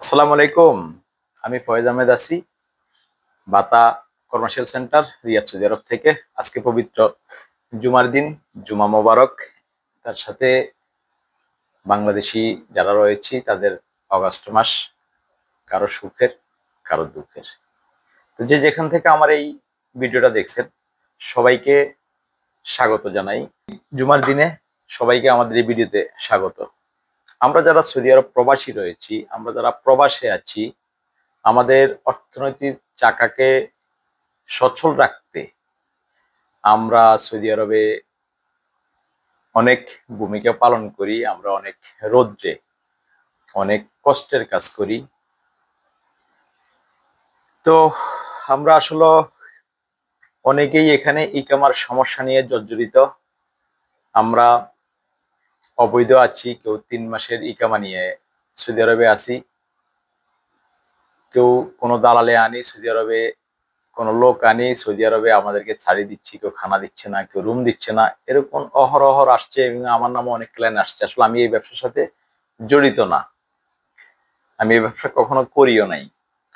আসসালামু আলাইকুম। আমি ফয়েজ আহমেদ আছি বাতা কমার্শিয়াল সেন্টার রিয়াদ, সৌদি আরব থেকে। আজকে পবিত্র জুমার দিন, জুমা মোবারক। তার সাথে বাংলাদেশি যারা রয়েছি তাদের অগাস্ট মাস কারো সুখের, কারো দুঃখের। তো যে যেখান থেকে আমার এই ভিডিওটা দেখছেন সবাইকে স্বাগত জানাই। জুমার দিনে সবাইকে আমাদের এই ভিডিওতে স্বাগত। আমরা যারা সৌদি আরব প্রবাসী রয়েছি, আমরা যারা প্রবাসে আছি, আমাদের অর্থনৈতিক চাকাকে সচল রাখতে আমরা সৌদি আরবে অনেক ভূমিকা পালন করি। আমরা অনেক রৌদ্রে অনেক কষ্টের কাজ করি। তো আমরা আসলে অনেকেই এখানে ইকামার সমস্যা নিয়ে জর্জরিত। আমরা অবৈধ আছি, কেউ 3 মাসের ইকামা নিয়ে সৌদি আরবে আছি, কেউ কোনো দালালে আনি সৌদি আরবে, কোনো লোক আনি সৌদি আরবে আমাদেরকে ছাড়ি দিচ্ছি, কেউ খানা দিচ্ছে না, কেউ রুম দিচ্ছে না, এরকম অহরহ আসছে এবং আমার নামে অনেক ক্লায়েন্ট আসছে। আসলে আমি এই ব্যবসার সাথে জড়িত না, আমি এই ব্যবসা কখনো করিও নাই।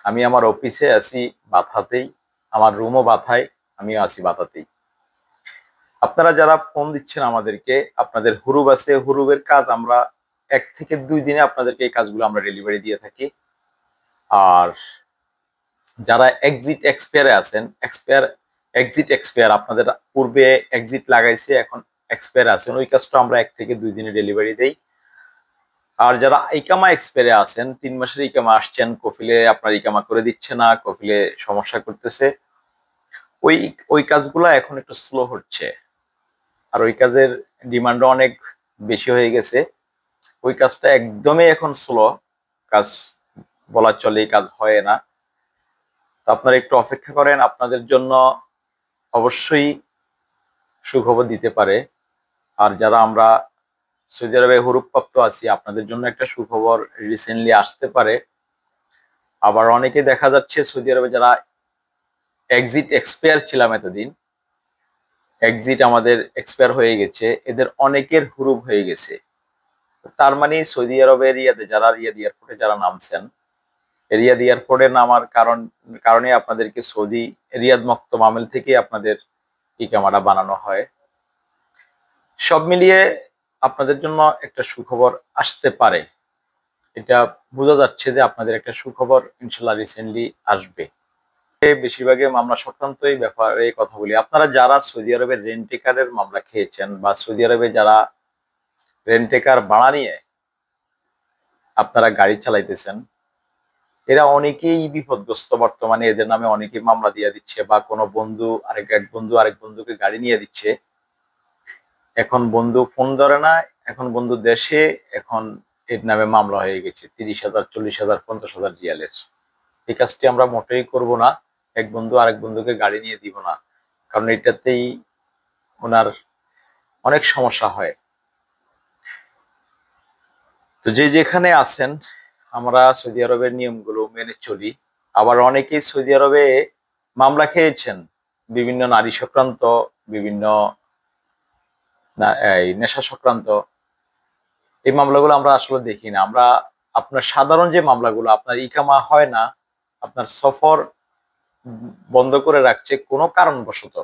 আমি আমার অফিসে আছি বাতাতেই, আমার রুমও বাতায়, আমিও আছি বাতাতেই। আপনারা যারা ফোন দিচ্ছেন আমাদেরকে, আপনাদের হুরুব আছে, হুরুবের কাজ আমরা 1 থেকে 2 দিনে আপনাদেরকে এই কাজগুলো আমরা ডেলিভারি দিয়ে থাকি। আর যারা এক্সিট এক্সপায়ারে আছেন, এক্সিট এক্সপায়ার, আপনাদের পূর্বে এক্সিট লাগাইছে এখন এক্সপায়ার আছেন, ওই কাজটা আমরা 1 থেকে 2 দিনে ডেলিভারি দেই। আর যারা ইকামা এক্সপায়ারে আছেন, 3 মাসের ইকামা আসছেন, কফিলে আপনার ইকামা করে দিচ্ছে না, কফিলে সমস্যা করতেছে, ওই ওই কাজগুলো এখন একটু স্লো হচ্ছে। আর ওই কাজের ডিমান্ডও অনেক বেশি হয়ে গেছে। ওই কাজটা একদমই এখন স্লো কাজ বলা চলে, এই কাজ হয় না। তো আপনারা একটু অপেক্ষা করেন, আপনাদের জন্য অবশ্যই সুখবর দিতে পারে। আর যারা আমরা সৌদি আরবে হুরুপ্রাপ্ত আছি, আপনাদের জন্য একটা সুখবর রিসেন্টলি আসতে পারে। আবার অনেকে দেখা যাচ্ছে সৌদি আরবে যারা এক্সিট এক্সপায়ার ছিলাম এতদিন, এক্সিট আমাদের এক্সপায়ার হয়ে গেছে, এদের অনেকের হুরুপ হয়ে গেছে। তার মানে সৌদি আরবের রিয়াদে যারা, রিয়াদ এয়ারপোর্টে যারা নামছেন, রিয়াদ এয়ারপোর্টে নামার কারণে আপনাদেরকে সৌদি রিয়াদ মক্তব আমেল থেকে আপনাদের ইকামাটা বানানো হয়। সব মিলিয়ে আপনাদের জন্য একটা সুখবর আসতে পারে, এটা বোঝা যাচ্ছে যে আপনাদের একটা সুখবর ইনশাল্লাহ রিসেন্টলি আসবে। বেশিরভাগই মামলা সংক্রান্ত এই ব্যাপারে কথা বলি। আপনারা যারা সৌদি আরবের রেন্টেকারের মামলা খেয়েছেন বা সৌদি আরবে যারা রেন্টেকার ভাড়া নিয়ে আপনারা গাড়ি চালাইতেছেন, এরা অনেকেই বিপদগ্রস্ত। বর্তমানে এদের নামে অনেকেই মামলা দিয়ে দিচ্ছে, বা কোনো বন্ধু এক বন্ধু আরেক বন্ধুকে গাড়ি নিয়ে দিচ্ছে। এখন বন্ধু ফোন ধরে না, এখন বন্ধু দেশে, এখন এর নামে মামলা হয়ে গেছে 30,000, 40,000, 50,000 রিয়ালের। এই কাজটি আমরা মোটেই করব না। এক বন্ধু আরেক বন্ধুকে গাড়ি নিয়ে দিব না, কারণ এটাতেই ওনার অনেক সমস্যা হয়। তো যে যেখানে আছেন, আমরা সৌদি আরবের নিয়মগুলো মেনে চলি। আবার অনেকেই সৌদি আরবে মামলা খেয়েছেন বিভিন্ন নারী সংক্রান্ত, বিভিন্ন এই নেশা সংক্রান্ত। এই মামলাগুলো আমরা আসলে দেখি না। আমরা আপনার সাধারণ যে মামলাগুলো, আপনার ইকামা হয় না, আপনার সফর বন্ধ করে রাখছে কোনো কারণবশত,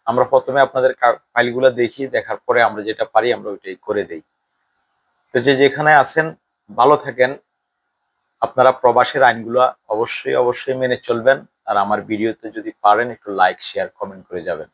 আমরা প্রথমে আপনাদের ফাইলগুলো দেখি, দেখার পরে আমরা যেটা পারি আমরা ওইটাই করে দেই। তো যে যেখানে আছেন ভালো থাকেন। আপনারা প্রবাসের আইনগুলো অবশ্যই অবশ্যই মেনে চলবেন। আর আমার ভিডিওতে যদি পারেন একটু লাইক, শেয়ার, কমেন্ট করে যাবেন।